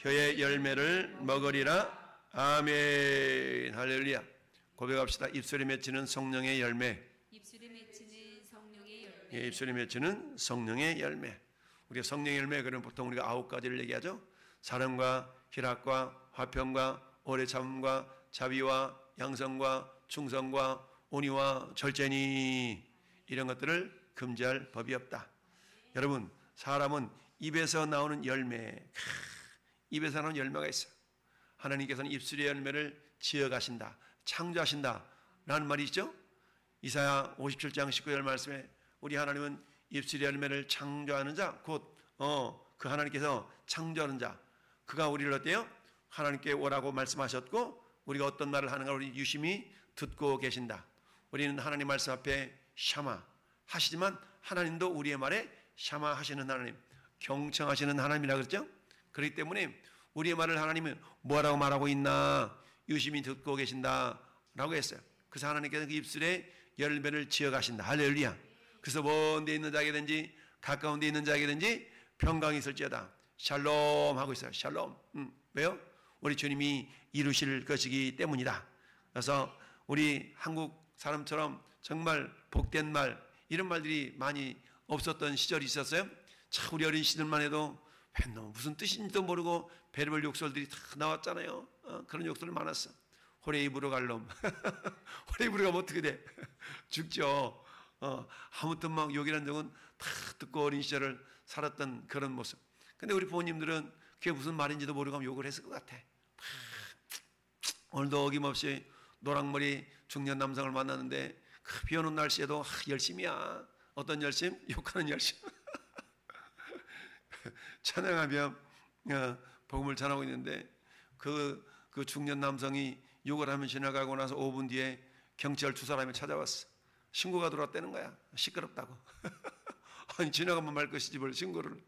혀의 열매를 먹으리라. 아멘. 할렐루야. 고백합시다. 입술에 맺히는 성령의 열매. 입술에 맺히는 성령의 열매. 예, 입술에 맺히는 성령의 열매. 우리가 성령의 열매, 그러면 보통 우리가 9가지를 얘기하죠. 사랑과 희락과 화평과 오래 참음과 자비와 양성과 충성과 온유와 절제니, 이런 것들을 금지할 법이 없다. 여러분, 사람은 입에서 나오는 열매, 입에서 나오는 열매가 있어요. 하나님께서는 입술의 열매를 지어가신다, 창조하신다 라는 말이 있죠. 이사야 57장 19절 말씀에 우리 하나님은 입술의 열매를 창조하는 자, 곧 그 하나님께서 창조하는 자, 그가 우리를 어때요? 하나님께 오라고 말씀하셨고 우리가 어떤 말을 하는가 우리 유심히 듣고 계신다. 우리는 하나님 말씀 앞에 샤마 하시지만 하나님도 우리의 말에 샤마 하시는 하나님, 경청하시는 하나님이라 그랬죠. 그렇기 때문에 우리의 말을 하나님은 뭐라고 말하고 있나 유심히 듣고 계신다라고 했어요. 그래서 하나님께서 그 입술에 열매를 지어가신다. 할렐루야. 그래서 먼 데 있는 자에게든지 가까운 데 있는 자에게든지 평강이 있을지어다. 샬롬 하고 있어요. 샬롬. 왜요? 우리 주님이 이루실 것이기 때문이다. 그래서 우리 한국 사람처럼 정말 복된 말, 이런 말들이 많이 없었던 시절이 있었어요. 참 우리 어린 시절만 해도 무슨 뜻인지도 모르고 별별 욕설들이 다 나왔잖아요. 그런 욕설이 많았어. 호레이브로 갈 놈. 호레이브로 가면 어떻게 돼? 죽죠. 아무튼 막 욕이라는 적은 다 듣고 어린 시절을 살았던 그런 모습. 근데 우리 부모님들은 그게 무슨 말인지도 모르고 욕을 했을 것 같아. 오늘도 어김없이 노랑머리 중년 남성을 만났는데 비 오는 날씨에도 열심이야. 어떤 열심? 욕하는 열심. 찬양하며 복음을 전하고 있는데 그 중년 남성이 욕을 하며 지나가고 나서 5분 뒤에 경찰 두 사람이 찾아왔어. 신고가 들어왔다는 거야. 시끄럽다고. 아니 지나가면 말 것이지 뭘 신고를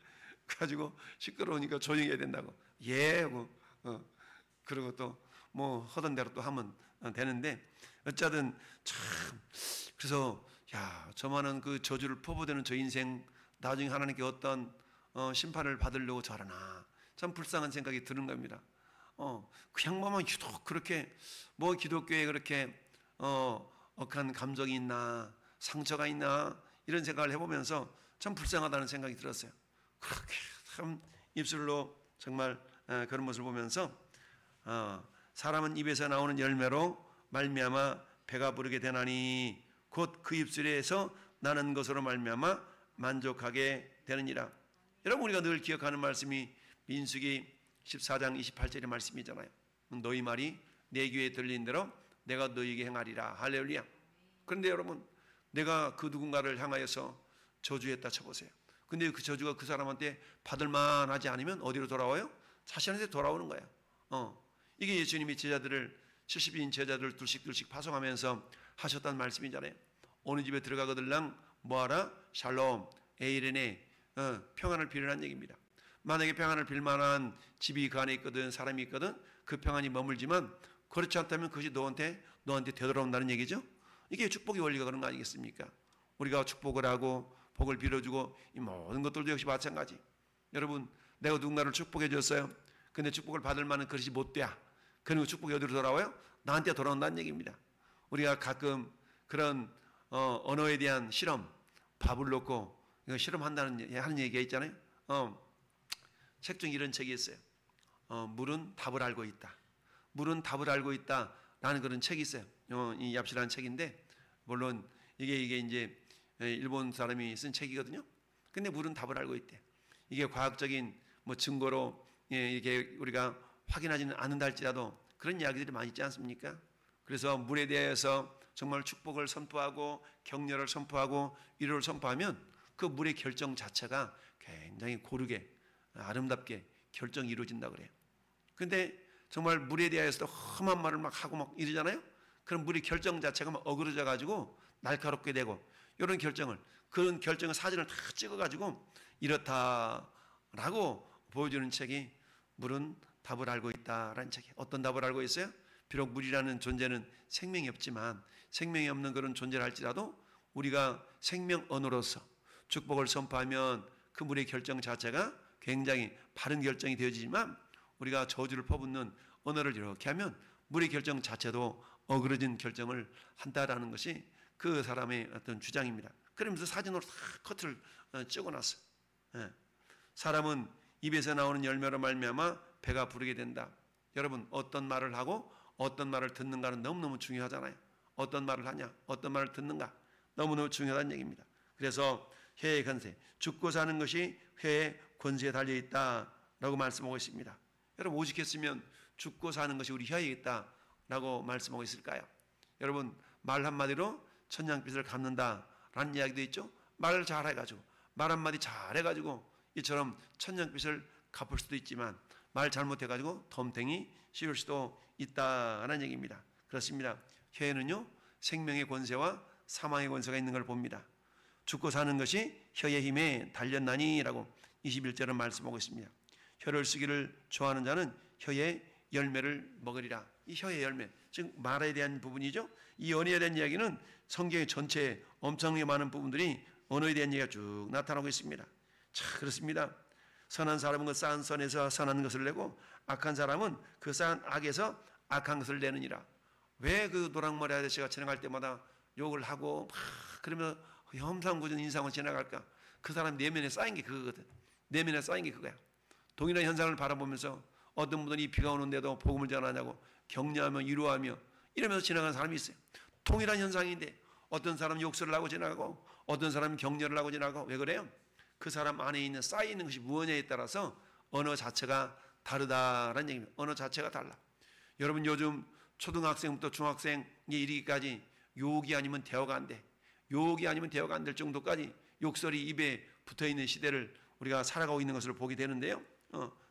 가지고 시끄러우니까 조용히 해야 된다고. 예 하고 그리고 또 뭐 하던 대로 또 하면 되는데 어쨌든 참 그래서 야 저만한 그 저주를 퍼부대는 저 인생 나중에 하나님께 어떤 심판을 받으려고 저러나 참 불쌍한 생각이 드는 겁니다. 그 양반만 유독 그렇게 뭐 기독교에 그렇게 억한 감정이 있나 상처가 있나 이런 생각을 해보면서 참 불쌍하다는 생각이 들었어요. 그렇게 참 입술로 정말 그런 모습을 보면서 사람은 입에서 나오는 열매로 말미암아 배가 부르게 되나니 곧 그 입술에서 나는 것으로 말미암아 만족하게 되느니라. 여러분 우리가 늘 기억하는 말씀이 민수기 14장 28절의 말씀이잖아요. 너희 말이 내 귀에 들린 대로 내가 너희에게 행하리라. 할렐루야. 그런데 여러분 내가 그 누군가를 향하여서 저주했다 쳐보세요. 근데 그 저주가 그 사람한테 받을 만하지 않으면 어디로 돌아와요? 자신한테 돌아오는 거야. 이게 예수님이 제자들을 70인 제자들을 둘씩 파송하면서 하셨다는 말씀이잖아요. 어느 집에 들어가거들랑 뭐하라? 샬롬 에이레네 평안을 빌으라는 얘기입니다. 만약에 평안을 빌 만한 집이 그 안에 있거든 사람이 있거든 그 평안이 머물지만 그렇지 않다면 그것이 너한테 되돌아온다는 얘기죠. 이게 축복의 원리가 그런 거 아니겠습니까? 우리가 축복을 하고 복을 빌어주고 이 모든 것들도 역시 마찬가지. 여러분 내가 누군가를 축복해 줬어요. 근데 축복을 받을 만한 그릇이 못 돼. 그리고 축복이 어디로 돌아와요? 나한테 돌아온다는 얘기입니다. 우리가 가끔 그런 언어에 대한 실험, 밥을 놓고 이거 실험한다는 하는 얘기가 있잖아요. 책 중에 이런 책이 있어요. 물은 답을 알고 있다. 물은 답을 알고 있다. 라는 그런 책이 있어요. 이 얍시라는 책인데 물론 이게 이제 일본 사람이 쓴 책이거든요. 근데 물은 답을 알고 있대. 이게 과학적인 뭐 증거로 이게 우리가 확인하지는 않는다 할지라도 그런 이야기들이 많이 있지 않습니까? 그래서 물에 대해서 정말 축복을 선포하고 격려를 선포하고 위로를 선포하면 그 물의 결정 자체가 굉장히 고르게 아름답게 결정이 이루어진다 그래요. 근데 정말 물에 대해서도 험한 말을 막 하고 막 이러잖아요. 그럼 물의 결정 자체가 막 어그러져 가지고 날카롭게 되고 이런 그런 결정의 사진을 다 찍어 가지고 이렇다라고 보여주는 책이 물은 답을 알고 있다라는 책이. 어떤 답을 알고 있어요? 비록 물이라는 존재는 생명이 없지만 생명이 없는 그런 존재를 할지라도 우리가 생명 언어로서 축복을 선포하면 그 물의 결정 자체가 굉장히 바른 결정이 되어지지만 우리가 저주를 퍼붓는 언어를 이렇게 하면 물의 결정 자체도 어그러진 결정을 한다라는 것이 그 사람의 어떤 주장입니다. 그러면서 사진으로 다 커트를 찍어놨어요. 예. 사람은 입에서 나오는 열매로 말미암아 배가 부르게 된다. 여러분, 어떤 말을 하고 어떤 말을 듣는가는 너무너무 중요하잖아요. 어떤 말을 하냐, 어떤 말을 듣는가 너무너무 중요하다는 얘기입니다. 그래서 혀의 권세, 죽고 사는 것이 혀의 권세에 달려있다라고 말씀하고 있습니다. 여러분, 오직했으면 죽고 사는 것이 우리 혀에 있다라고 말씀하고 있을까요? 여러분, 말 한마디로 천냥빚을 갚는다라는 이야기도 있죠. 말을 잘해가지고, 말 한마디 잘해가지고 이처럼 천냥빚을 갚을 수도 있지만 말 잘못해가지고 덤탱이 씌울 수도 있다는 얘기입니다. 그렇습니다. 혀에는요, 생명의 권세와 사망의 권세가 있는 걸 봅니다. 죽고 사는 것이 혀의 힘에 달렸나니라고 21절은 말씀하고 있습니다. 혀를 쓰기를 좋아하는 자는 혀의 열매를 먹으리라. 이 혀의 열매, 즉 말에 대한 부분이죠. 이 언어에 대한 이야기는 성경의 전체에 엄청나게 많은 부분들이 언어에 대한 얘기가 쭉 나타나고 있습니다. 자, 그렇습니다. 선한 사람은 그 쌓은 선에서 선한 것을 내고 악한 사람은 그 쌓은 악에서 악한 것을 내느니라. 왜 그 노랑머리 아저씨가 지나갈 때마다 욕을 하고 막 그러면 험상궂은 인상으로 지나갈까? 그 사람 내면에 쌓인 게 그거거든. 내면에 쌓인 게 그거야. 동일한 현상을 바라보면서 어떤 분들이 비가 오는데도 복음을 전하냐고 격려하며 위로하며 이러면서 지나가는 사람이 있어요. 통일한 현상인데 어떤 사람은 욕설을 하고 지나가고 어떤 사람은 격려를 하고 지나가고. 왜 그래요? 그 사람 안에 있는 쌓여있는 것이 무엇냐에 따라서 언어 자체가 다르다라는 얘기입니다. 언어 자체가 달라. 여러분, 요즘 초등학생부터 중학생에 이르기까지 욕이 아니면 대화가 안 돼. 욕이 아니면 대화가 안 될 정도까지 욕설이 입에 붙어있는 시대를 우리가 살아가고 있는 것을 보게 되는데요.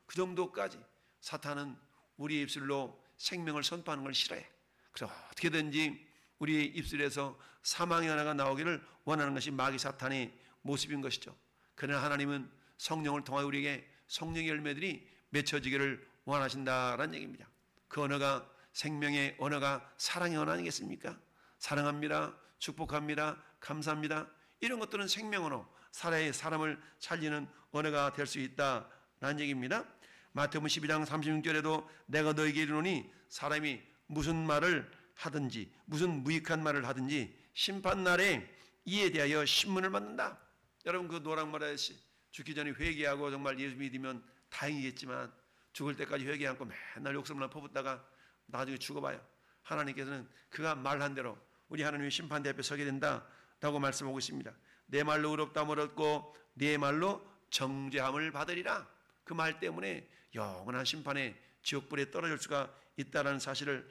그 정도까지 사탄은 우리의 입술로 생명을 선포하는 걸 싫어해. 그래서 어떻게든지 우리의 입술에서 사망의 하나가 나오기를 원하는 것이 마귀 사탄의 모습인 것이죠. 그러나 하나님은 성령을 통하여 우리에게 성령의 열매들이 맺혀지기를 원하신다라는 얘기입니다. 그 언어가 생명의 언어가 사랑의 언어 아니겠습니까? 사랑합니다, 축복합니다, 감사합니다. 이런 것들은 생명 언어, 사람을 살리는 언어가 될 수 있다라는 얘기입니다. 마태복음 12장 36절에도 내가 너에게 이르노니 사람이 무슨 말을 하든지 무슨 무익한 말을 하든지 심판날에 이에 대하여 신문을 받는다. 여러분, 그 노랑머리 아저씨 죽기 전에 회개하고 정말 예수 믿으면 다행이겠지만 죽을 때까지 회개 않고 맨날 욕설만 퍼붓다가 나중에 죽어봐요. 하나님께서는 그가 말한 대로 우리 하나님의 심판대 앞에 서게 된다라고 말씀하고 있습니다. 내 말로 의롭다함을 얻고 내 말로 정죄함을 받으리라. 그 말 때문에 영원한 심판에 지옥불에 떨어질 수가 있다는 사실을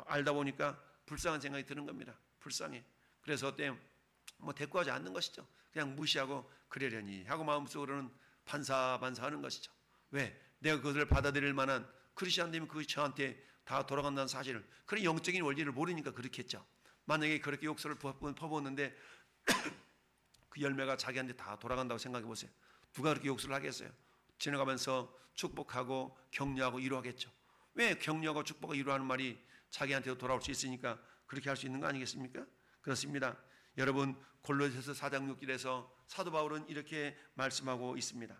알다 보니까 불쌍한 생각이 드는 겁니다. 불쌍해. 그래서 어때요? 뭐 대꾸하지 않는 것이죠. 그냥 무시하고 그러려니 하고 마음속으로는 반사하는 것이죠. 왜? 내가 그것을 받아들일 만한 크리스찬되면 그것이 저한테 다 돌아간다는 사실을, 그런 영적인 원리를 모르니까 그렇겠죠. 만약에 그렇게 욕설을 퍼부었는데 그 열매가 자기한테 다 돌아간다고 생각해 보세요. 누가 그렇게 욕설을 하겠어요? 지나가면서 축복하고 격려하고 위로하겠죠. 왜? 격려하고 축복하고 위로하는 말이 자기한테도 돌아올 수 있으니까 그렇게 할 수 있는 거 아니겠습니까? 그렇습니다. 여러분, 골로새서 4장 6절에서 사도 바울은 이렇게 말씀하고 있습니다.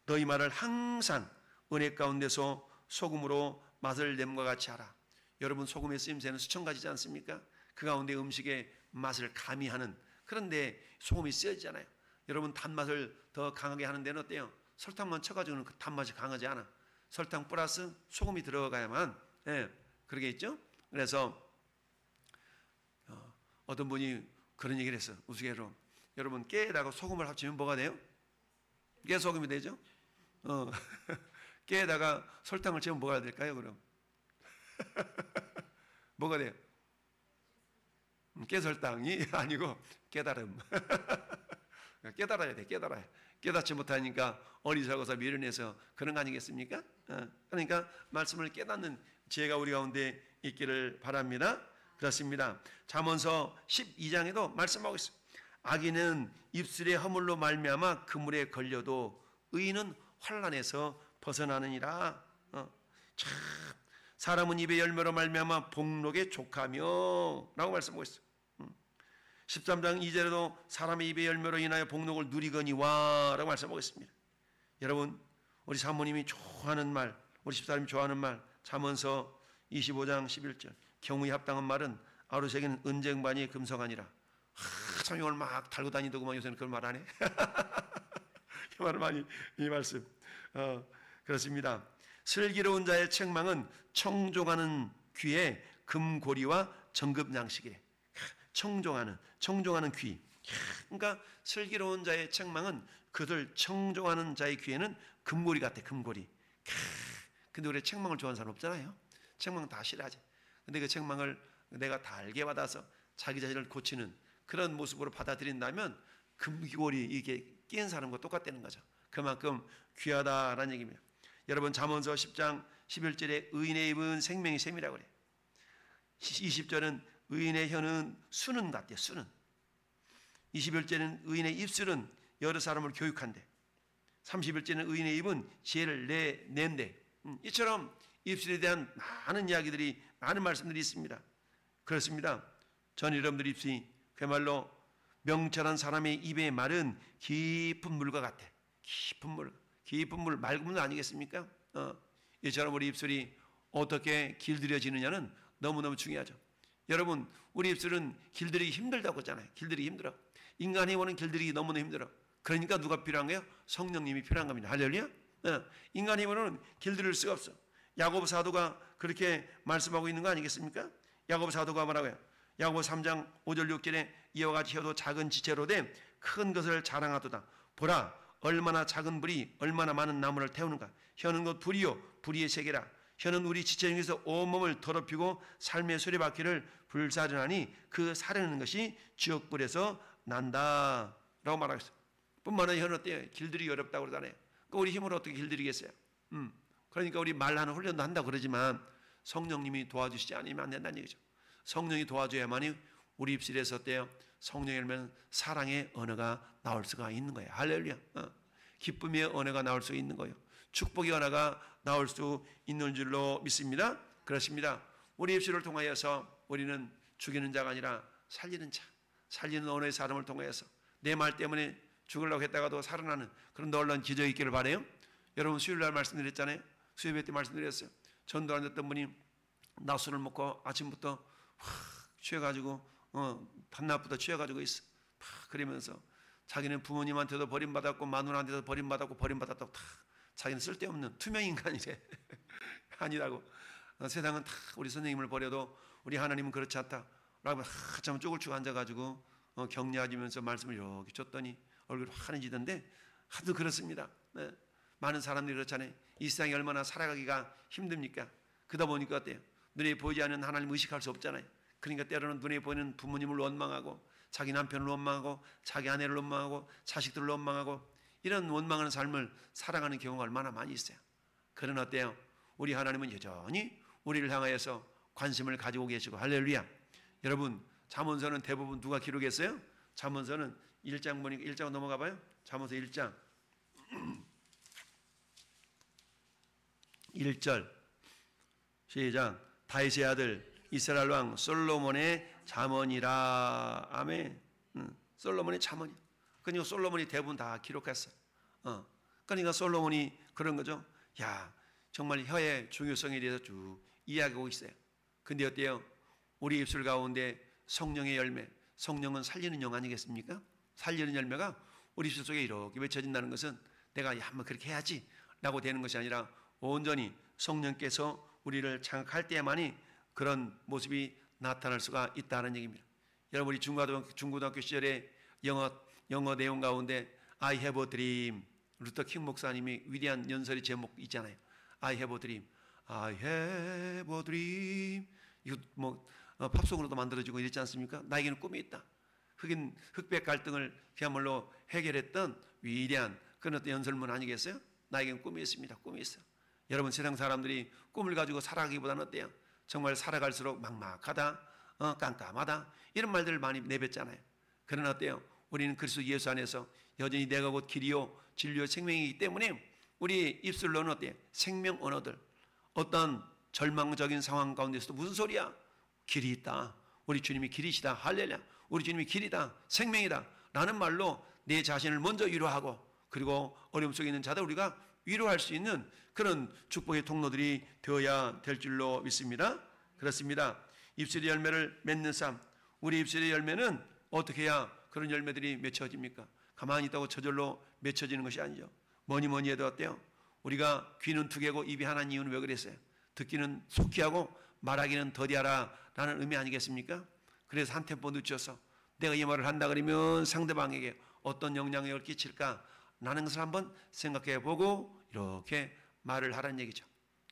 너희 말을 항상 은혜 가운데서 소금으로 맛을 냄과 같이 하라. 여러분, 소금의 쓰임새는 수천 가지지 않습니까? 그 가운데 음식의 맛을 가미하는, 그런데 소금이 쓰여지잖아요. 여러분, 단맛을 더 강하게 하는 데는 어때요? 설탕만 쳐가지고는 그 단맛이 강하지 않아. 설탕 플러스 소금이 들어가야만 그러겠죠? 그래서 어떤 분이 그런 얘기를 했어, 우스개로. 여러분, 깨에다가 소금을 합치면 뭐가 돼요? 깨소금이 되죠? 깨에다가 설탕을 치면 뭐가 될까요, 그럼? 뭐가 돼요? 깨설탕이 아니고 깨달음. 깨달아야 돼, 깨달아야. 깨닫지 못하니까 어리석어서 미련해서 그런 거 아니겠습니까? 그러니까 말씀을 깨닫는 지혜가 우리 가운데 있기를 바랍니다. 그렇습니다. 잠언서 12장에도 말씀하고 있어요. 악인은 입술의 허물로 말미암아 그물에 걸려도 의인은 환난에서 벗어나느니라. 참, 사람은 입의 열매로 말미암아 복록에 족하며 라고 말씀하고 있어요. 13장 2절에도 사람의 입의 열매로 인하여 복록을 누리거니와 라고 말씀하고 있습니다. 여러분, 우리 사모님이 좋아하는 말, 우리 집사람이 좋아하는 말 잠언서 25장 11절 경우에 합당한 말은 아루새기는 은쟁반이 금성아니라. 참 이걸 막 달고 다니더구만 요새는 그런 말 안 해. 이 말을 많이 이 말씀 그렇습니다. 슬기로운 자의 책망은 청종하는 귀에 금고리와 정금양식이래. 청종하는 귀. 그러니까 슬기로운 자의 책망은 그들 청종하는 자의 귀에는 금고리 같아. 금고리. 근데 우리 책망을 좋아하는 사람 없잖아요. 책망 다 싫어하지. 근데 그 책망을 내가 달게 받아서 자기 자신을 고치는 그런 모습으로 받아들인다면 금고리 이게 끼는 사람과 똑같다는 거죠. 그만큼 귀하다라는 얘기입니다. 여러분 잠언서 10장 11절에 의인의 입은 생명의 샘이라고 그래요. 20절은 의인의 혀는 수는 같대요. 수는. 21절은 의인의 입술은 여러 사람을 교육한대. 31절은 의인의 입은 지혜를 낸대. 이처럼 입술에 대한 많은 이야기들이 많은 말씀들이 있습니다. 그렇습니다. 전 여러분들 입술이 그야말로 명철한 사람의 입의 말은 깊은 물과 같아. 깊은 물 맑은 물 아니겠습니까? 이처럼 우리 입술이 어떻게 길들여지느냐는 너무너무 중요하죠. 여러분 우리 입술은 길들이기 힘들다고 하잖아요. 길들이기 힘들어. 인간의 힘은 길들이기 너무나 힘들어. 그러니까 누가 필요한 거예요? 성령님이 필요한 겁니다. 할렐루야. 인간의 힘으로는 길들일 수가 없어. 야고보 사도가 그렇게 말씀하고 있는 거 아니겠습니까? 야고보 사도가 뭐라고 해요? 야고보 3장 5절 6절에 이와 같이 혀도 작은 지체로 된 큰 것을 자랑하도다. 보라 얼마나 작은 불이 얼마나 많은 나무를 태우는가. 혀는 곧 불이요 불의의 세계라. 혀는 우리 지체 중에서 온몸을 더럽히고 삶의 수레바퀴를 불사르나니 그 사르는 것이 지옥불에서 난다 라고 말하고 있어요. 뿐만 아니라 혀는 어때요? 길들이기 어렵다고 그러잖아요. 그러니까 우리 힘으로 어떻게 길들이겠어요? 그러니까 우리 말하는 훈련도 한다고 그러지만 성령님이 도와주시지 않으면 안 된다는 얘기죠. 성령이 도와줘야만이 우리 입술에서 어때요? 성령이 열면 사랑의 언어가 나올 수가 있는 거예요. 할렐루야. 기쁨의 언어가 나올 수 있는 거예요. 축복의 언어가 나올 수 있는 줄로 믿습니다. 그렇습니다. 우리 입술을 통하여서 우리는 죽이는 자가 아니라 살리는 자, 살리는 언어의 사람을 통하여서 내 말 때문에 죽으려고 했다가도 살아나는 그런 놀라운 기적이 있기를 바라요. 여러분 수요일날 말씀드렸잖아요. 수요일 때 말씀드렸어요. 전도 안 됐던 분이 낮술을 먹고 아침부터 확 취해가지고 밤낮부터 취해가지고 있어. 그러면서 자기는 부모님한테도 버림받았고 마누라한테도 버림받았다고 다 자기는 쓸데없는 투명 인간이래. 아니라고. 세상은 다 우리 선생님을 버려도 우리 하나님은 그렇지 않다 라고 한참 쪼글쭈글 앉아가지고 격려하면서 말씀을 이렇게 줬더니 얼굴이 환해지던데 하도 그렇습니다. 네. 많은 사람들이 그렇잖아요. 이 세상이 얼마나 살아가기가 힘듭니까? 그러다 보니까 어때요? 눈에 보이지 않는 하나님을 의식할 수 없잖아요. 그러니까 때로는 눈에 보이는 부모님을 원망하고 자기 남편을 원망하고 자기 아내를 원망하고 자식들을 원망하고 이런 원망하는 삶을 살아가는 경우가 얼마나 많이 있어요. 그러나 어때요? 우리 하나님은 여전히 우리를 향하여서 관심을 가지고 계시고 할렐루야. 여러분 잠언서는 대부분 누가 기록했어요? 잠언서는 1장 보니까 1장 넘어가 봐요. 잠언서 1장 1절 시작. 다윗의 아들 이스라엘 왕 솔로몬의 잠언이라. 아멘. 솔로몬의 잠언이야. 그러니까 솔로몬이 대부분 다 기록했어요. 그러니까 솔로몬이 그런 거죠. 야, 정말 혀의 중요성에 대해서 쭉 이야기하고 있어요. 근데 어때요? 우리 입술 가운데 성령의 열매, 성령은 살리는 영 아니겠습니까? 살리는 열매가 우리 입술 속에 이렇게 맺혀진다는 것은 내가 한번 그렇게 해야지 라고 되는 것이 아니라 온전히 성령께서 우리를 장악할 때만이 그런 모습이 나타날 수가 있다는 얘기입니다. 여러분 우리 중고등학교 시절에 영어 내용 가운데 I have a dream, 루터 킹 목사님이 위대한 연설의 제목 있잖아요. I have a dream, I have a dream. 이거 뭐 팝송으로도 만들어지고 이랬지 않습니까? 나에게는 꿈이 있다. 흑백 갈등을 그야말로 해결했던 위대한 그런 어떤 연설문 아니겠어요? 나에게는 꿈이 있습니다. 꿈이 있어. 여러분 세상 사람들이 꿈을 가지고 살아가기보다는 어때요? 정말 살아갈수록 막막하다, 깜깜하다 이런 말들을 많이 내뱉잖아요. 그러나 어때요? 우리는 그리스도 예수 안에서 여전히 내가 곧 길이요 진리요 생명이기 때문에 우리 입술로는 어때요? 생명 언어들 어떤 절망적인 상황 가운데서도 무슨 소리야? 길이 있다. 우리 주님이 길이시다. 할렐루야. 우리 주님이 길이다. 생명이다. 라는 말로 내 자신을 먼저 위로하고 그리고 어려움 속에 있는 자들 우리가 위로할 수 있는 그런 축복의 통로들이 되어야 될 줄로 믿습니다. 그렇습니다. 입술의 열매를 맺는 삶, 우리 입술의 열매는 어떻게 해야 그런 열매들이 맺혀집니까? 가만히 있다고 저절로 맺혀지는 것이 아니죠. 뭐니 해도 어때요? 우리가 귀는 두 개고 입이 하나인 이유는 왜 그랬어요? 듣기는 속히 하고 말하기는 더디하라 라는 의미 아니겠습니까? 그래서 한 템포 늦춰서 내가 이 말을 한다 그러면 상대방에게 어떤 영향력을 끼칠까 라는 것을 한번 생각해 보고 이렇게 말을 하라는 얘기죠.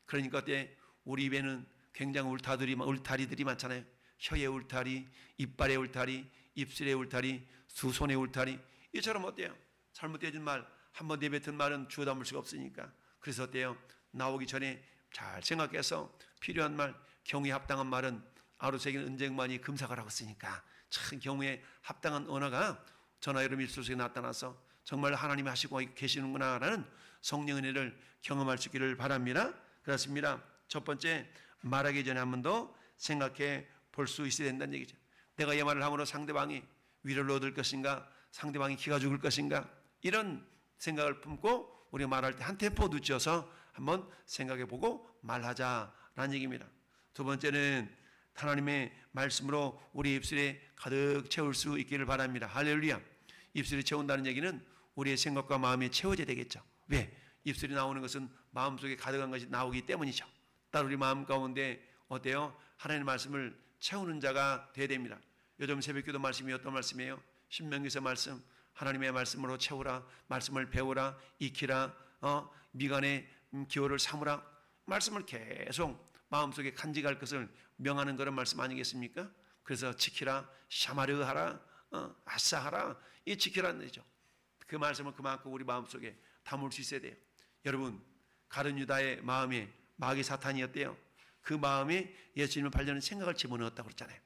그러니까 어때? 우리 입에는 굉장히 울타리들이 많잖아요. 혀의 울타리, 이빨의 울타리, 입술의 울타리, 두 손의 울타리. 이처럼 어때요? 잘못되어진 말, 한번 내뱉은 말은 주워 담을 수가 없으니까. 그래서 어때요? 나오기 전에 잘 생각해서 필요한 말, 경우에 합당한 말은 아루새긴 은쟁반이 금사가라고 쓰니까 참 경우에 합당한 언어가 저나 여러분 입술 속에 나타나서 정말 하나님이 하시고 계시는구나라는 성령의 은혜를 경험할 수 있기를 바랍니다. 그렇습니다. 첫 번째, 말하기 전에 한 번 더 생각해 볼 수 있어야 된다는 얘기죠. 내가 이 말을 함으로 상대방이 위로를 얻을 것인가, 상대방이 기가 죽을 것인가, 이런 생각을 품고 우리가 말할 때 한 템포 늦춰서 한번 생각해 보고 말하자라는 얘기입니다. 두 번째는 하나님의 말씀으로 우리 입술에 가득 채울 수 있기를 바랍니다. 할렐루야. 입술이 채운다는 얘기는 우리의 생각과 마음이 채워져야 되겠죠. 왜? 입술이 나오는 것은 마음속에 가득한 것이 나오기 때문이죠. 따로 우리 마음 가운데 어때요? 하나님의 말씀을 채우는 자가 되어야 됩니다. 요즘 새벽기도 말씀이 어떤 말씀이에요? 신명기서 말씀, 하나님의 말씀으로 채우라, 말씀을 배우라, 익히라, 미간의 기호를 삼으라. 말씀을 계속 마음속에 간직할 것을 명하는 그런 말씀 아니겠습니까? 그래서 지키라, 샤마르 하라, 아싸하라, 이 지키라는 얘기죠. 그 말씀을 그만큼 우리 마음속에 담을 수 있어야 돼요. 여러분, 가룟 유다의 마음에 마귀 사탄이었대요. 그 마음에 예수님을 팔려는 생각을 집어넣었다고 그랬잖아요.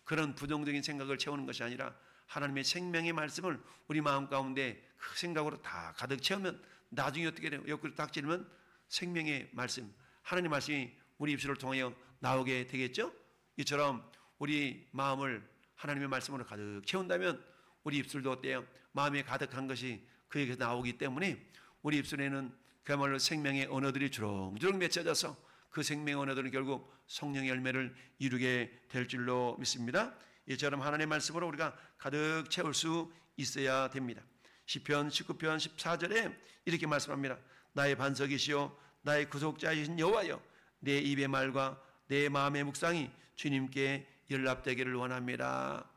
그런 부정적인 생각을 채우는 것이 아니라 하나님의 생명의 말씀을 우리 마음 가운데 그 생각으로 다 가득 채우면 나중에 어떻게 돼요? 옆구리 딱 찌르면 생명의 말씀, 하나님의 말씀이 우리 입술을 통하여 나오게 되겠죠? 이처럼 우리 마음을 하나님의 말씀으로 가득 채운다면 우리 입술도 어때요? 마음에 가득한 것이 그에게서 나오기 때문에 우리 입술에는 그야말로 생명의 언어들이 주렁주렁 맺혀져서 그 생명의 언어들은 결국 성령의 열매를 이루게 될 줄로 믿습니다. 이처럼 하나님의 말씀으로 우리가 가득 채울 수 있어야 됩니다. 시편 19편 14절에 이렇게 말씀합니다. 나의 반석이시요 나의 구속자이신 여호와여, 내 입의 말과 내 마음의 묵상이 주님께 연락되기를 원합니다.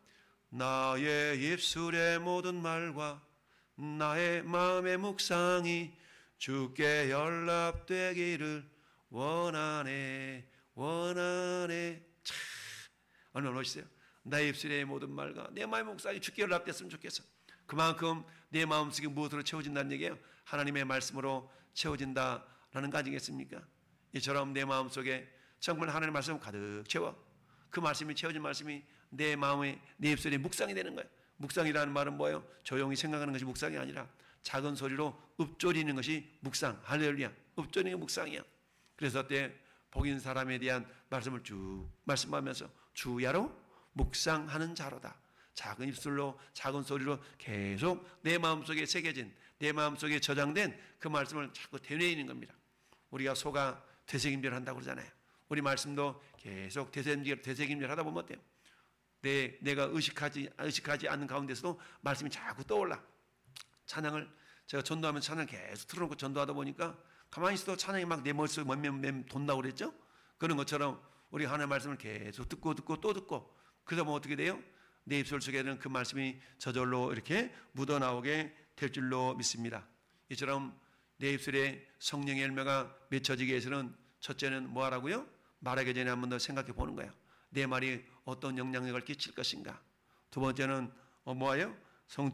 나의 입술의 모든 말과 나의 마음의 묵상이 주께 연락되기를 원하네. 참 얼마나 멋있어요. 나의 입술의 모든 말과 내 마음의 묵상이 주께 연락됐으면 좋겠어. 그만큼 내 마음속에 무엇으로 채워진다는 얘기예요? 하나님의 말씀으로 채워진다라는 거 아니겠습니까? 이처럼 내 마음속에 정말 하나님의 말씀을 가득 채워 그 말씀이 채워진 말씀이 내 마음에 내 입술에 묵상이 되는 거예요. 묵상이라는 말은 뭐예요? 조용히 생각하는 것이 묵상이 아니라 작은 소리로 읊조리는 것이 묵상. 할렐루야. 읊조리는 게 묵상이야. 그래서 그때 복인 사람에 대한 말씀을 쭉 말씀하면서 주야로 묵상하는 자로다. 작은 입술로 작은 소리로 계속 내 마음속에 새겨진 내 마음속에 저장된 그 말씀을 자꾸 되뇌이는 겁니다. 우리가 소가 되새김질 한다고 그러잖아요. 우리 말씀도 계속 되새김질 하다 보면 어때요? 내가 의식하지 않는 가운데서도 말씀이 자꾸 떠올라. 찬양을 제가 전도하면 찬양을 계속 틀어놓고 전도하다 보니까 가만히 있어도 찬양이 막 내 머릿속에 맴 돈다고 그랬죠? 그런 것처럼 우리 하나님의 말씀을 계속 듣고 또 듣고 그러다 보면 어떻게 돼요? 내 입술 속에는 그 말씀이 저절로 이렇게 묻어나오게 될 줄로 믿습니다. 이처럼 내 입술에 성령의 열매가 맺혀지기 위해서는 첫째는 뭐 하라고요? 말하기 전에 한 번 더 생각해 보는 거예요. 내 말이 어떤 영향력을 끼칠 것인가. 두 번째는 뭐예요?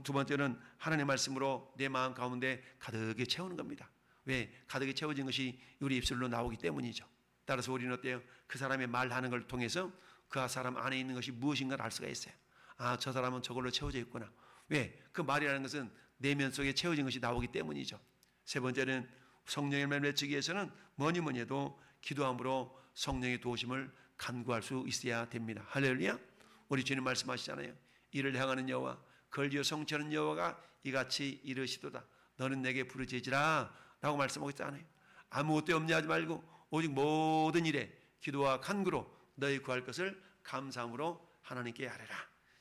두 번째는 하나님의 말씀으로 내 마음 가운데 가득히 채우는 겁니다. 왜? 가득히 채워진 것이 우리 입술로 나오기 때문이죠. 따라서 우리는 어때요? 그 사람의 말하는 걸 통해서 그 사람 안에 있는 것이 무엇인가를 알 수가 있어요. 아, 저 사람은 저걸로 채워져 있구나. 왜? 그 말이라는 것은 내면 속에 채워진 것이 나오기 때문이죠. 세 번째는 성령의 열매를 맺기 위해서는 뭐니 해도 기도함으로 성령의 도우심을 간구할 수 있어야 됩니다. 할렐루야. 우리 주님 말씀하시잖아요. 이를 향하는 여호와, 걸지어 성취하는 여호와가 이같이 이르시도다. 너는 내게 부르짖으라 라고 말씀하고 있잖아요. 아무것도 염려하지 말고 오직 모든 일에 기도와 간구로 너희 구할 것을 감사함으로 하나님께 아뢰라.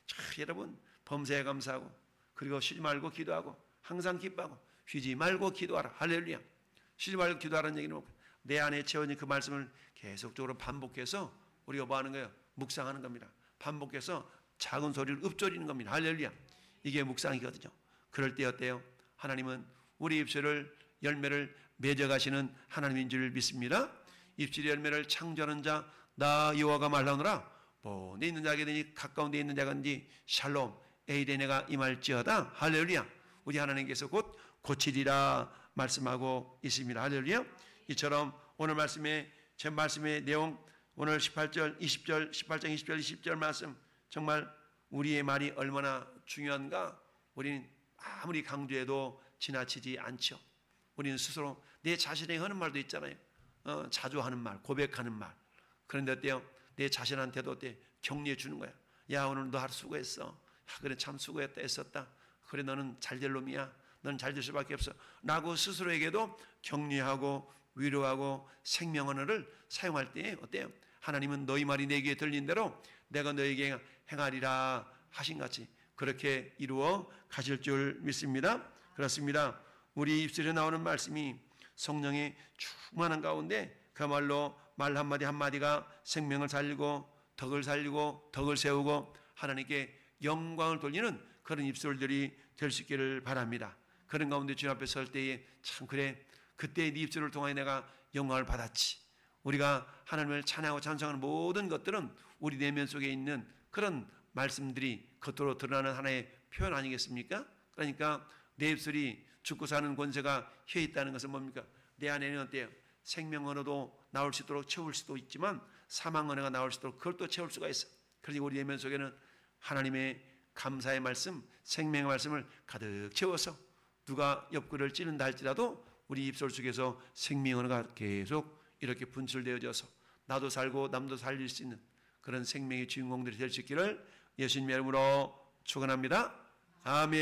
자, 여러분 범사에 감사하고 그리고 쉬지 말고 기도하고 항상 기뻐하고 쉬지 말고 기도하라. 할렐루야. 쉬지 말고 기도하라는 얘기는 내 안에 채워진 그 말씀을 계속적으로 반복해서 우리가 뭐 하는 거예요? 묵상하는 겁니다. 반복해서 작은 소리를 읊조리는 겁니다. 할렐루야. 이게 묵상이거든요. 그럴 때 어때요? 하나님은 우리 입술을 열매를 맺어가시는 하나님인 줄 믿습니다. 입술의 열매를 창조하는 자 나 여호와가 말하노라. 내 있는 자에게 되니 가까운 데 있는 자간지 샬롬 에이데네가 임할지어다. 할렐루야. 우리 하나님께서 곧 고치리라 말씀하고 있습니다. 할렐루야. 이처럼 오늘 제 말씀의 내용 오늘 18절 20절 18장 20절 20절 말씀 정말 우리의 말이 얼마나 중요한가. 우리는 아무리 강조해도 지나치지 않죠. 우리는 스스로 내 자신에게 하는 말도 있잖아요. 자주 하는 말, 고백하는 말. 그런데 어때요? 내 자신한테도 어때? 격려해 주는 거야. 야, 오늘 너 하루 수고했어. 야, 그래 참 수고했다 했었다. 그래 너는 잘될 놈이야. 너는 잘될 수밖에 없어. 라고 스스로에게도 격려하고 위로하고 생명 언어를 사용할 때 어때요? 하나님은 너희 말이 내게 들린 대로 내가 너에게 행하리라 하신 같이 그렇게 이루어 가실 줄 믿습니다. 그렇습니다. 우리 입술에 나오는 말씀이 성령의 충만한 가운데 그야말로 말 한마디 한마디가 생명을 살리고 덕을 살리고 덕을 세우고 하나님께 영광을 돌리는 그런 입술들이 될 수 있기를 바랍니다. 그런 가운데 주님 앞에 설 때에 참 그래 그때 네 입술을 통하여 내가 영광을 받았지. 우리가 하나님을 찬양하고 찬송하는 모든 것들은 우리 내면 속에 있는 그런 말씀들이 겉으로 드러나는 하나의 표현 아니겠습니까? 그러니까 내 입술이 죽고 사는 권세가 혀 있다는 것은 뭡니까? 내 안에는 어때요? 생명 언어도 나올 수 있도록 채울 수도 있지만 사망 언어가 나올 수 있도록 그걸 또 채울 수가 있어. 그러니까 우리 내면 속에는 하나님의 감사의 말씀, 생명의 말씀을 가득 채워서 누가 옆구리를 찌른다 할지라도 우리 입술 속에서 생명 언어가 계속 이렇게 분출되어져서 나도 살고 남도 살릴 수 있는 그런 생명의 주인공들이 될 수 있기를 예수님의 이름으로 축원합니다. 아멘.